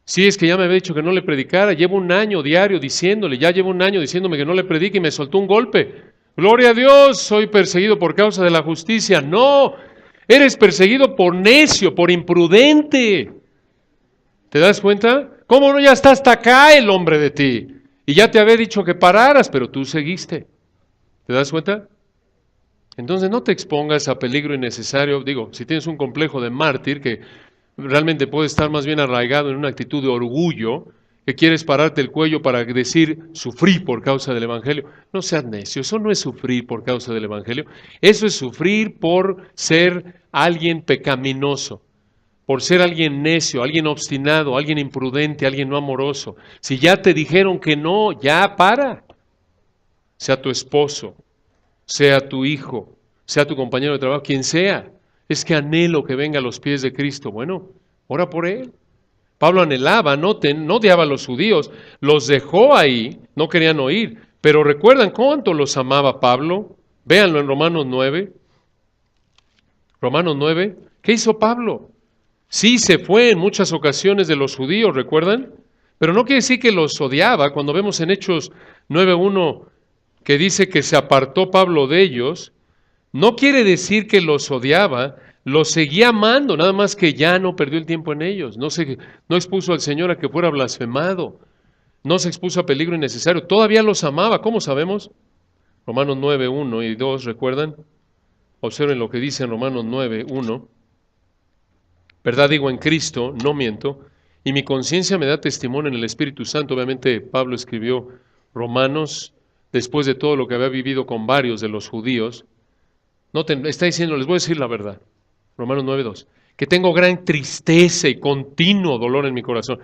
Sí, es que ya me había dicho que no le predicara, llevo un año diario diciéndole, ya llevo un año diciéndome que no le predique y me soltó un golpe. Gloria a Dios, soy perseguido por causa de la justicia. No, eres perseguido por necio, por imprudente. ¿Te das cuenta? ¿Cómo no ya está hasta acá el hombre de ti? Y ya te había dicho que pararas, pero tú seguiste. ¿Te das cuenta? Entonces no te expongas a peligro innecesario. Digo, si tienes un complejo de mártir que realmente puede estar más bien arraigado en una actitud de orgullo que quieres pararte el cuello para decir, sufrí por causa del Evangelio. No seas necio, eso no es sufrir por causa del Evangelio. Eso es sufrir por ser alguien pecaminoso, por ser alguien necio, alguien obstinado, alguien imprudente, alguien no amoroso. Si ya te dijeron que no, ya para. Sea tu esposo, sea tu hijo, sea tu compañero de trabajo, quien sea. Es que anhelo que venga a los pies de Cristo. Bueno, ora por él. Pablo anhelaba, noten, no odiaba a los judíos, los dejó ahí, no querían oír, pero recuerdan cuánto los amaba Pablo. Véanlo en Romanos 9. Romanos 9, ¿qué hizo Pablo? Sí, se fue en muchas ocasiones de los judíos, ¿recuerdan? Pero no quiere decir que los odiaba. Cuando vemos en Hechos 9:1 que dice que se apartó Pablo de ellos, no quiere decir que los odiaba, los seguía amando, nada más que ya no perdió el tiempo en ellos. No expuso al Señor a que fuera blasfemado, no se expuso a peligro innecesario, todavía los amaba. ¿Cómo sabemos? Romanos 9:1 y 2, ¿recuerdan? Observen lo que dice en Romanos 9:1. Verdad digo en Cristo, no miento, y mi conciencia me da testimonio en el Espíritu Santo. Obviamente Pablo escribió Romanos después de todo lo que había vivido con varios de los judíos. Noten, está diciendo, les voy a decir la verdad, Romanos 9:2, que tengo gran tristeza y continuo dolor en mi corazón.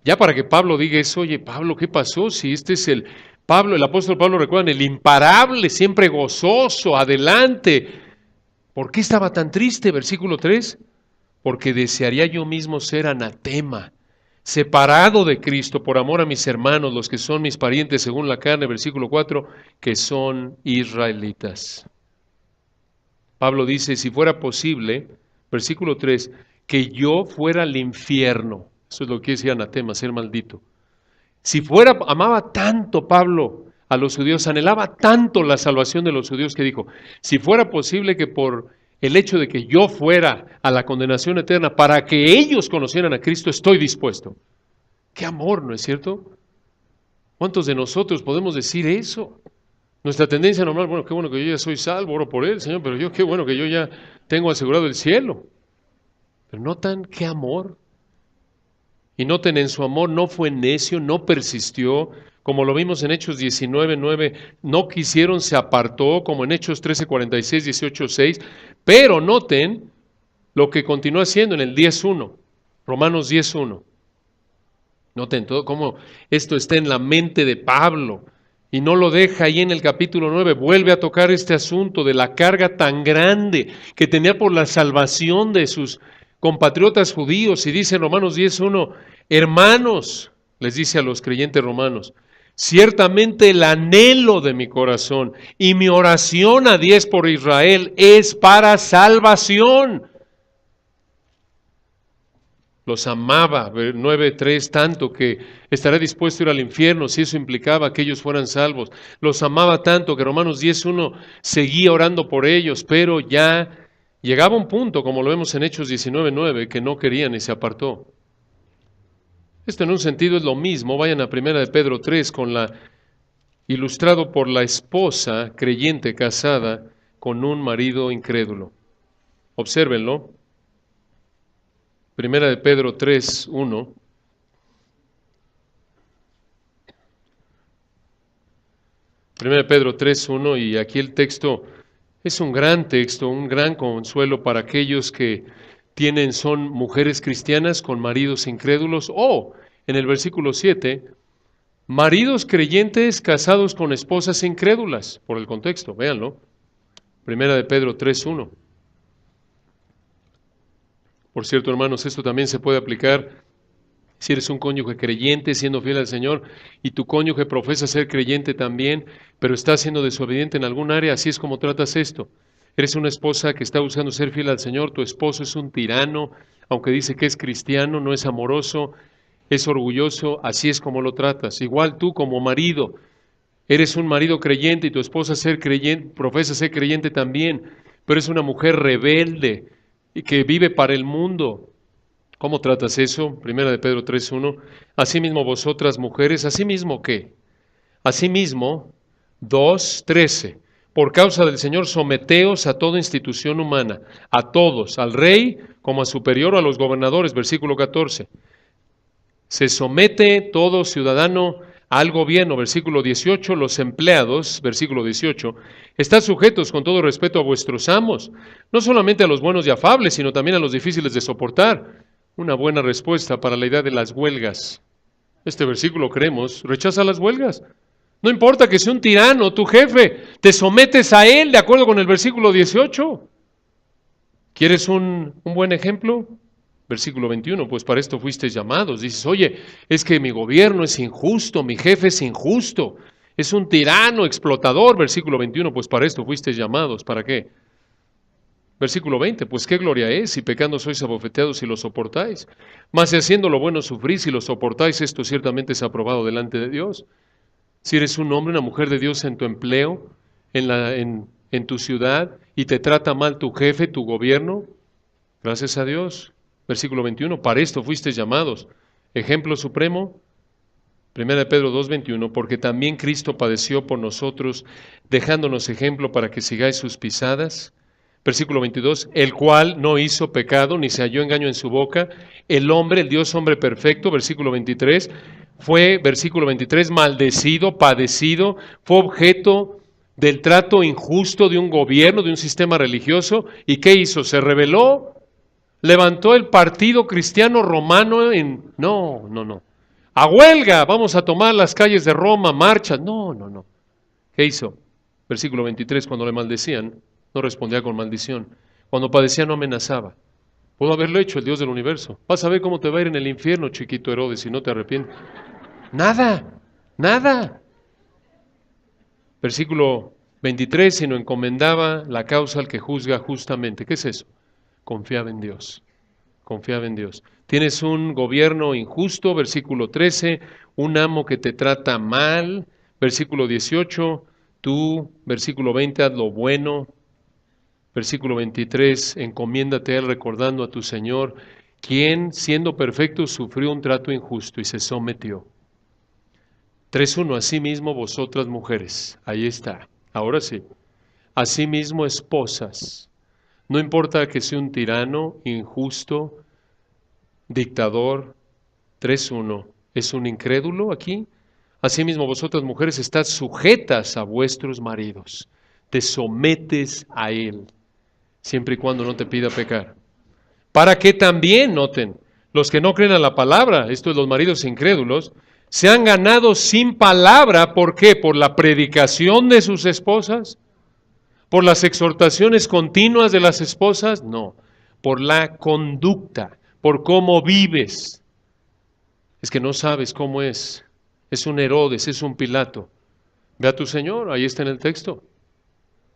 Ya para que Pablo diga eso, oye, Pablo, ¿qué pasó? Si este es el apóstol Pablo, recuerdan, el imparable, siempre gozoso, adelante. ¿Por qué estaba tan triste? Versículo 3, porque desearía yo mismo ser anatema, separado de Cristo por amor a mis hermanos, los que son mis parientes según la carne, versículo 4, que son israelitas. Pablo dice, si fuera posible, versículo 3, que yo fuera al infierno. Eso es lo que quiere decir anatema, ser maldito. Si fuera, amaba tanto Pablo a los judíos, anhelaba tanto la salvación de los judíos que dijo, si fuera posible que por el hecho de que yo fuera a la condenación eterna para que ellos conocieran a Cristo, estoy dispuesto. ¡Qué amor!, ¿no es cierto? ¿Cuántos de nosotros podemos decir eso? Nuestra tendencia normal, bueno, qué bueno que yo ya soy salvo, oro por él, Señor, pero yo qué bueno que yo ya tengo asegurado el cielo. Pero notan qué amor. Y noten, en su amor no fue necio, no persistió, como lo vimos en Hechos 19:9, no quisieron, se apartó, como en Hechos 13:46, 18:6, pero noten lo que continúa haciendo en el 10:1, Romanos 10:1. Noten todo cómo esto está en la mente de Pablo. Y no lo deja ahí en el capítulo 9, vuelve a tocar este asunto de la carga tan grande que tenía por la salvación de sus compatriotas judíos. Y dice en Romanos 10:1, hermanos, les dice a los creyentes romanos, ciertamente el anhelo de mi corazón y mi oración a Dios por Israel es para salvación. Los amaba, 9:3, tanto que estará dispuesto a ir al infierno si eso implicaba que ellos fueran salvos. Los amaba tanto que Romanos 10:1 seguía orando por ellos, pero ya llegaba un punto, como lo vemos en Hechos 19:9, que no querían y se apartó. Esto en un sentido es lo mismo. Vayan a 1 de Pedro 3, ilustrado por la esposa creyente casada con un marido incrédulo. Obsérvenlo. 1 de Pedro 3:1. Primera de Pedro 3:1, y aquí el texto es un gran texto, un gran consuelo para aquellos que son mujeres cristianas con maridos incrédulos, o en el versículo 7, maridos creyentes casados con esposas incrédulas, por el contexto, véanlo. Primera de Pedro 3:1. Por cierto, hermanos, esto también se puede aplicar si eres un cónyuge creyente siendo fiel al Señor y tu cónyuge profesa ser creyente también, pero está siendo desobediente en algún área. Así es como tratas esto. Eres una esposa que está buscando ser fiel al Señor, tu esposo es un tirano, aunque dice que es cristiano, no es amoroso, es orgulloso, así es como lo tratas. Igual tú como marido, eres un marido creyente y tu esposa profesa ser creyente también, pero es una mujer rebelde y que vive para el mundo. ¿Cómo tratas eso? Primera de Pedro 3:1. Asimismo vosotras mujeres, ¿asimismo qué? Asimismo, 2:13. Por causa del Señor, someteos a toda institución humana, a todos, al rey como a superior, a los gobernadores, versículo 14. Se somete todo ciudadano al gobierno, versículo 18, los empleados, versículo 18, estad sujetos con todo respeto a vuestros amos, no solamente a los buenos y afables, sino también a los difíciles de soportar. Una buena respuesta para la idea de las huelgas. Este versículo, creemos, rechaza las huelgas. No importa que sea un tirano, tu jefe, te sometes a él de acuerdo con el versículo 18. ¿Quieres un buen ejemplo? Versículo 21, pues para esto fuisteis llamados. Dices, oye, es que mi gobierno es injusto, mi jefe es injusto, es un tirano, explotador. Versículo 21, pues para esto fuisteis llamados. ¿Para qué? Versículo 20, pues qué gloria es, si pecando sois abofeteados y lo soportáis. Mas si haciendo lo bueno sufrís y lo soportáis, esto ciertamente es aprobado delante de Dios. Si eres un hombre, una mujer de Dios en tu empleo, en tu ciudad, y te trata mal tu jefe, tu gobierno, gracias a Dios. Versículo 21, para esto fuisteis llamados. Ejemplo supremo, 1 Pedro 2:21, porque también Cristo padeció por nosotros, dejándonos ejemplo para que sigáis sus pisadas. Versículo 22, el cual no hizo pecado, ni se halló engaño en su boca. El hombre, el Dios hombre perfecto, versículo 23, fue, versículo 23, maldecido, padecido, fue objeto del trato injusto de un gobierno, de un sistema religioso. ¿Y qué hizo? Se rebeló. Levantó el partido cristiano romano en... No. A huelga, vamos a tomar las calles de Roma, marchas. No. ¿Qué hizo? Versículo 23, cuando le maldecían, no respondía con maldición. Cuando padecía no amenazaba. Pudo haberlo hecho el Dios del universo. Vas a ver cómo te va a ir en el infierno, chiquito Herodes, si no te arrepientes. Nada. Versículo 23, sino encomendaba la causa al que juzga justamente. ¿Qué es eso? Confiaba en Dios. Tienes un gobierno injusto, versículo 13, un amo que te trata mal, versículo 18, tú, versículo 20, haz lo bueno, versículo 23, encomiéndate a él recordando a tu Señor, quien, siendo perfecto, sufrió un trato injusto y se sometió. 3:1, asimismo vosotras mujeres, ahí está, ahora sí, asimismo esposas. No importa que sea un tirano, injusto, dictador, 3:1, ¿es un incrédulo aquí? Asimismo, vosotras mujeres estad sujetas a vuestros maridos, te sometes a él, siempre y cuando no te pida pecar. Para que también, noten, los que no creen a la palabra, esto es los maridos incrédulos, se han ganado sin palabra, ¿por qué? Por la predicación de sus esposas. ¿Por las exhortaciones continuas de las esposas? No, por la conducta, por cómo vives. Es que no sabes cómo es un Herodes, es un Pilato. Ve a tu Señor, ahí está en el texto.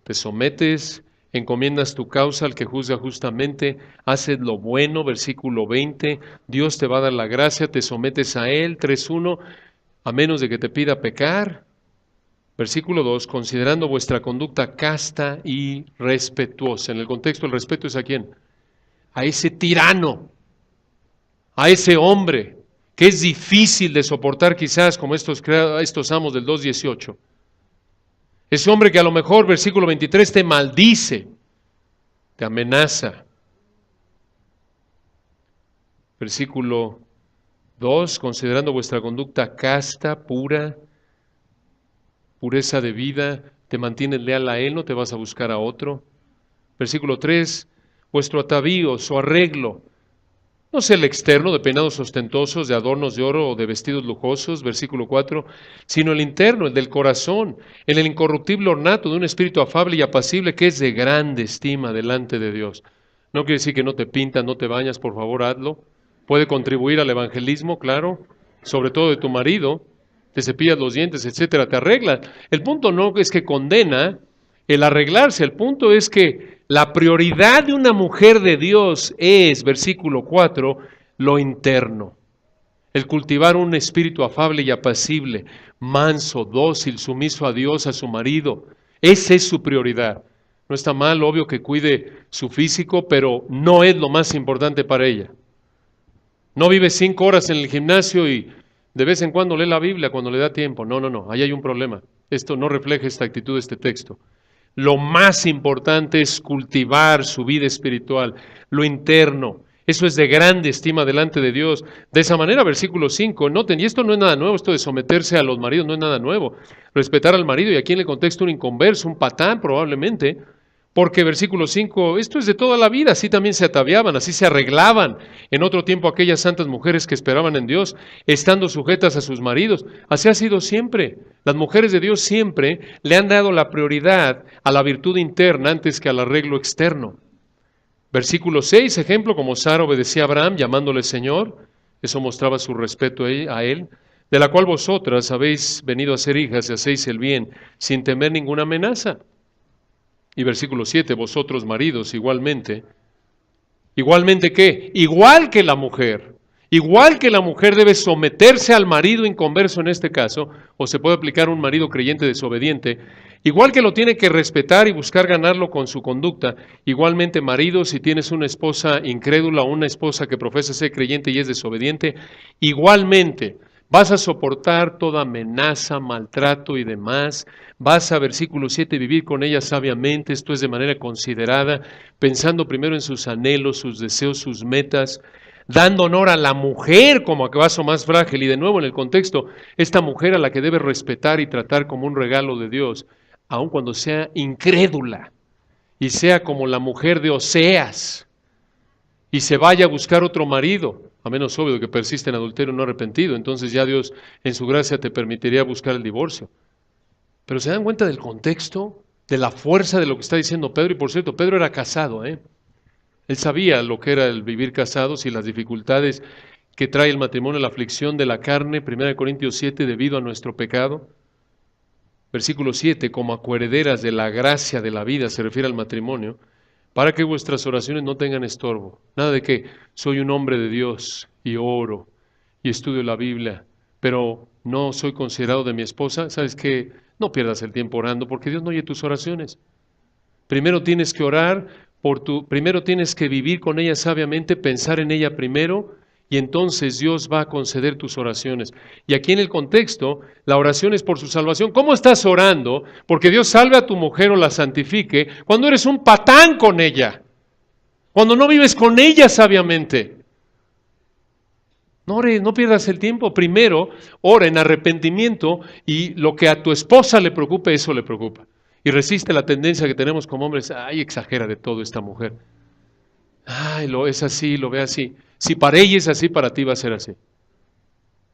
Te sometes, encomiendas tu causa al que juzga justamente, haces lo bueno, versículo 20, Dios te va a dar la gracia, te sometes a Él, 3:1, a menos de que te pida pecar. Versículo 2, considerando vuestra conducta casta y respetuosa. En el contexto, el respeto es a quién? A ese tirano, a ese hombre, que es difícil de soportar quizás como estos amos del 2:18. Ese hombre que a lo mejor, versículo 23, te maldice, te amenaza. Versículo 2, considerando vuestra conducta casta, pura, pureza de vida, te mantienes leal a él, no te vas a buscar a otro. Versículo 3, vuestro atavío, su arreglo, no sea el externo de peinados ostentosos, de adornos de oro o de vestidos lujosos, versículo 4, sino el interno, el del corazón, en el incorruptible ornato de un espíritu afable y apacible que es de grande estima delante de Dios. No quiere decir que no te pintas, no te bañas, por favor hazlo. Puede contribuir al evangelismo, claro, sobre todo de tu marido, te cepillas los dientes, etcétera, te arreglas. El punto no es que condena el arreglarse, el punto es que la prioridad de una mujer de Dios es, versículo 4, lo interno. El cultivar un espíritu afable y apacible, manso, dócil, sumiso a Dios, a su marido. Esa es su prioridad. No está mal, obvio, que cuide su físico, pero no es lo más importante para ella. No vive 5 horas en el gimnasio y de vez en cuando lee la Biblia cuando le da tiempo. No, ahí hay un problema. Esto no refleja esta actitud de este texto. Lo más importante es cultivar su vida espiritual, lo interno, Eso es de grande estima delante de Dios. De esa manera, versículo 5, noten, y esto no es nada nuevo, esto de someterse a los maridos no es nada nuevo. Respetar al marido, y aquí en el contexto un inconverso, un patán probablemente, porque versículo 5, esto es de toda la vida, así también se ataviaban, así se arreglaban en otro tiempo aquellas santas mujeres que esperaban en Dios, estando sujetas a sus maridos. Así ha sido siempre. Las mujeres de Dios siempre le han dado la prioridad a la virtud interna antes que al arreglo externo. Versículo 6, ejemplo, como Sara obedecía a Abraham llamándole Señor, eso mostraba su respeto a él, de la cual vosotras habéis venido a ser hijas y hacéis el bien sin temer ninguna amenaza. Y versículo 7, vosotros maridos igualmente, ¿igualmente qué? Igual que la mujer debe someterse al marido inconverso en este caso, o se puede aplicar a un marido creyente desobediente, igual que lo tiene que respetar y buscar ganarlo con su conducta, igualmente marido, si tienes una esposa incrédula o una esposa que profesa ser creyente y es desobediente, igualmente vas a soportar toda amenaza, maltrato y demás. Vas a, versículo 7, vivir con ella sabiamente, esto es de manera considerada, pensando primero en sus anhelos, sus deseos, sus metas, dando honor a la mujer como a vaso más frágil. Y de nuevo en el contexto, esta mujer a la que debes respetar y tratar como un regalo de Dios, aun cuando sea incrédula y sea como la mujer de Oseas y se vaya a buscar otro marido, a menos obvio que persiste en adulterio no arrepentido, entonces ya Dios en su gracia te permitiría buscar el divorcio. Pero se dan cuenta del contexto, de la fuerza de lo que está diciendo Pedro, y por cierto, Pedro era casado, Él sabía lo que era el vivir casados y las dificultades que trae el matrimonio, la aflicción de la carne, 1 Corintios 7, debido a nuestro pecado. Versículo 7, como acuerederas de la gracia de la vida, se refiere al matrimonio, para que vuestras oraciones no tengan estorbo. Nada de que soy un hombre de Dios y oro y estudio la Biblia, pero no soy considerado de mi esposa. ¿Sabes qué? No pierdas el tiempo orando porque Dios no oye tus oraciones. Primero tienes que orar primero tienes que vivir con ella sabiamente, pensar en ella primero, y entonces Dios va a conceder tus oraciones. Y aquí en el contexto, la oración es por su salvación. ¿Cómo estás orando? Porque Dios salve a tu mujer o la santifique cuando eres un patán con ella, cuando no vives con ella sabiamente. No ores, no pierdas el tiempo. Primero, ora en arrepentimiento y lo que a tu esposa le preocupe, eso le preocupa. Y resiste la tendencia que tenemos como hombres, ay, exagera de todo esta mujer. Ay, lo es así, lo ve así. Si para ella es así, para ti va a ser así.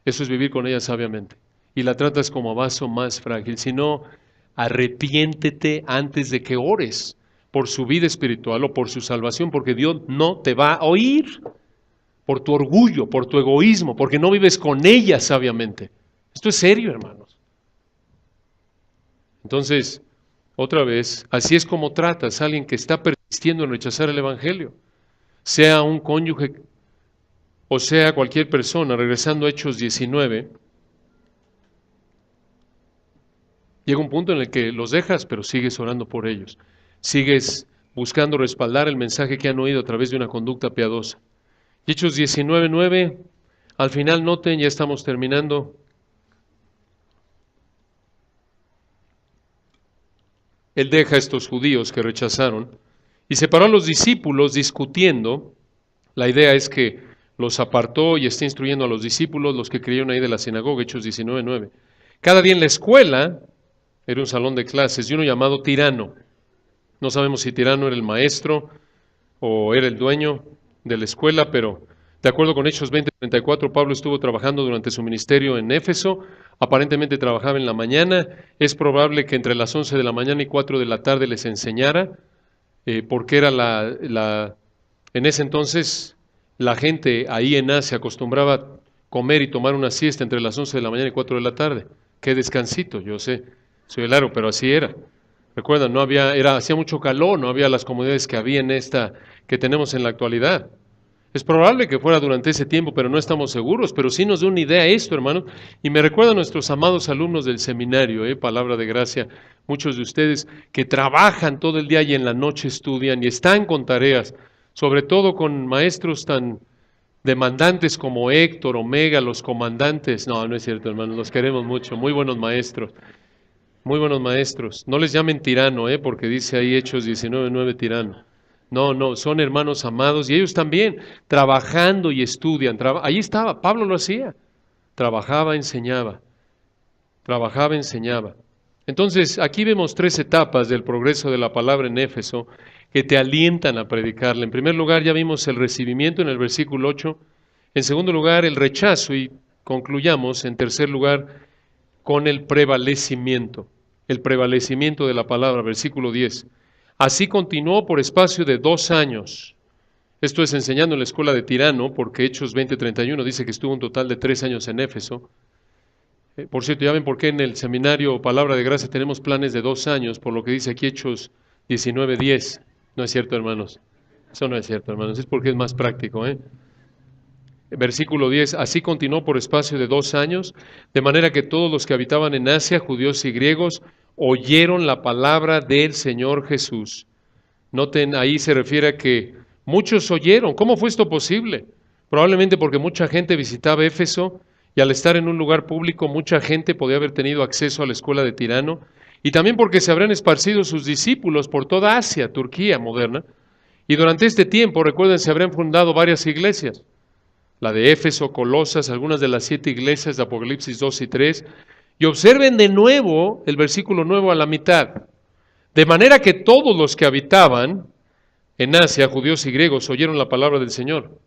Eso es vivir con ella sabiamente. Y la tratas como vaso más frágil. Si no, arrepiéntete antes de que ores por su vida espiritual o por su salvación, porque Dios no te va a oír por tu orgullo, por tu egoísmo, porque no vives con ella sabiamente. Esto es serio, hermanos. Entonces, otra vez, así es como tratas a alguien que está persistiendo en rechazar el Evangelio, sea un cónyuge o sea cualquier persona. Regresando a Hechos 19, llega un punto en el que los dejas, pero sigues orando por ellos. Sigues buscando respaldar el mensaje que han oído a través de una conducta piadosa. Hechos 19:9, al final noten, ya estamos terminando. Él deja a estos judíos que rechazaron y separó a los discípulos discutiendo. La idea es que los apartó y está instruyendo a los discípulos, los que creyeron ahí de la sinagoga, Hechos 19:9. Cada día en la escuela, era un salón de clases, y uno llamado Tirano. No sabemos si Tirano era el maestro o era el dueño de la escuela, pero de acuerdo con Hechos 20:34, Pablo estuvo trabajando durante su ministerio en Éfeso. Aparentemente trabajaba en la mañana. Es probable que entre las 11 de la mañana y 4 de la tarde les enseñara, porque era en ese entonces la gente ahí en Asia acostumbraba a comer y tomar una siesta entre las 11 de la mañana y 4 de la tarde. Qué descansito, yo sé, soy el aro, pero así era. Recuerdan, hacía mucho calor, no había las comodidades que había en esta que tenemos en la actualidad. Es probable que fuera durante ese tiempo, pero no estamos seguros, pero sí nos da una idea esto, hermano. Y me recuerda a nuestros amados alumnos del seminario, palabra de gracia, muchos de ustedes que trabajan todo el día y en la noche estudian y están con tareas, sobre todo con maestros tan demandantes como Héctor, Omega, los comandantes. No, no es cierto, hermano, los queremos mucho, muy buenos maestros. Muy buenos maestros. No les llamen tirano, porque dice ahí Hechos 19:9 tirano. No, no, son hermanos amados y ellos también trabajando y estudian. Ahí estaba, Pablo lo hacía. Trabajaba, enseñaba. Trabajaba, enseñaba. Entonces, aquí vemos tres etapas del progreso de la palabra en Éfeso que te alientan a predicarla. En primer lugar, ya vimos el recibimiento en el versículo 8. En segundo lugar, el rechazo y concluyamos, en tercer lugar, con el prevalecimiento de la palabra, versículo 10. Así continuó por espacio de 2 años. Esto es enseñando en la escuela de Tirano, porque Hechos 20:31 dice que estuvo un total de 3 años en Éfeso. Por cierto, ya ven por qué en el seminario Palabra de Gracia tenemos planes de 2 años, por lo que dice aquí Hechos 19:10. No es cierto, hermanos. Eso no es cierto, hermanos. Es porque es más práctico, ¿eh? Versículo 10, así continuó por espacio de 2 años, de manera que todos los que habitaban en Asia, judíos y griegos, oyeron la palabra del Señor Jesús. Noten, ahí se refiere a que muchos oyeron. ¿Cómo fue esto posible? Probablemente porque mucha gente visitaba Éfeso y al estar en un lugar público, mucha gente podía haber tenido acceso a la escuela de Tirano y también porque se habrían esparcido sus discípulos por toda Asia, Turquía moderna. Y durante este tiempo, recuerden, se habrían fundado varias iglesias. La de Éfeso, Colosas, algunas de las 7 iglesias de Apocalipsis 2 y 3. Y observen de nuevo el versículo 9 a la mitad. De manera que todos los que habitaban en Asia, judíos y griegos, oyeron la palabra del Señor.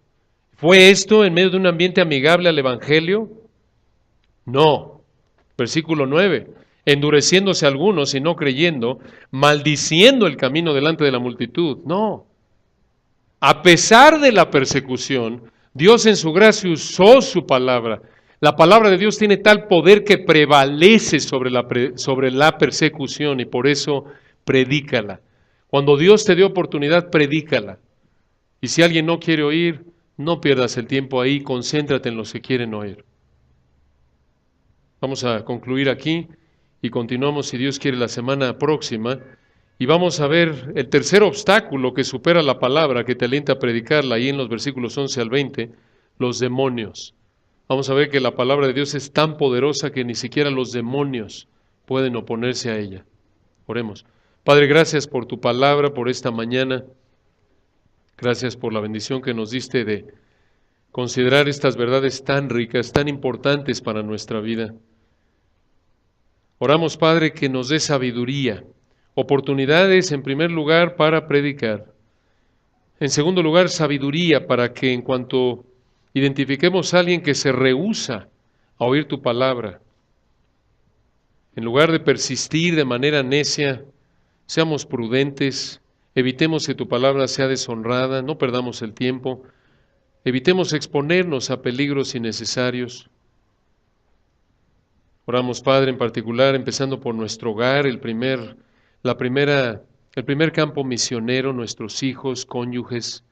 ¿Fue esto en medio de un ambiente amigable al Evangelio? No. Versículo 9. Endureciéndose algunos y no creyendo, maldiciendo el camino delante de la multitud. No. A pesar de la persecución, Dios en su gracia usó su palabra. La palabra de Dios tiene tal poder que prevalece sobre la persecución y por eso predícala. Cuando Dios te dio oportunidad, predícala. Y si alguien no quiere oír, no pierdas el tiempo ahí, concéntrate en los que quieren oír. Vamos a concluir aquí y continuamos, si Dios quiere, la semana próxima. Y vamos a ver el tercer obstáculo que supera la palabra, que te alienta a predicarla, ahí en los versículos 11 al 20, los demonios. Vamos a ver que la palabra de Dios es tan poderosa que ni siquiera los demonios pueden oponerse a ella. Oremos. Padre, gracias por tu palabra, por esta mañana. Gracias por la bendición que nos diste de considerar estas verdades tan ricas, tan importantes para nuestra vida. Oramos, Padre, que nos dé sabiduría, oportunidades en primer lugar para predicar. En segundo lugar, sabiduría para que en cuanto identifiquemos a alguien que se rehúsa a oír tu palabra, en lugar de persistir de manera necia, seamos prudentes, evitemos que tu palabra sea deshonrada, no perdamos el tiempo, evitemos exponernos a peligros innecesarios. Oramos, Padre, en particular, empezando por nuestro hogar, el primer campo misionero, nuestros hijos, cónyuges.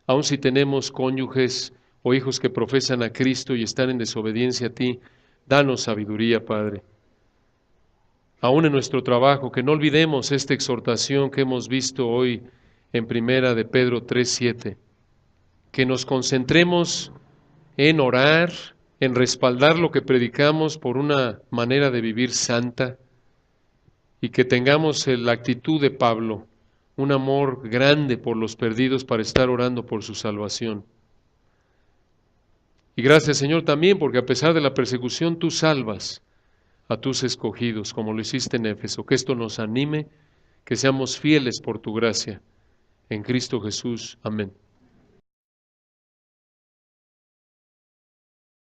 Aun si tenemos cónyuges o hijos que profesan a Cristo y están en desobediencia a ti, danos sabiduría, Padre. Aún en nuestro trabajo, que no olvidemos esta exhortación que hemos visto hoy en primera de Pedro 3:7, que nos concentremos en orar, en respaldar lo que predicamos por una manera de vivir santa y que tengamos la actitud de Pablo, un amor grande por los perdidos para estar orando por su salvación. Y gracias, Señor, también porque a pesar de la persecución tú salvas a tus escogidos, como lo hiciste en Éfeso. Que esto nos anime, que seamos fieles por tu gracia. En Cristo Jesús. Amén.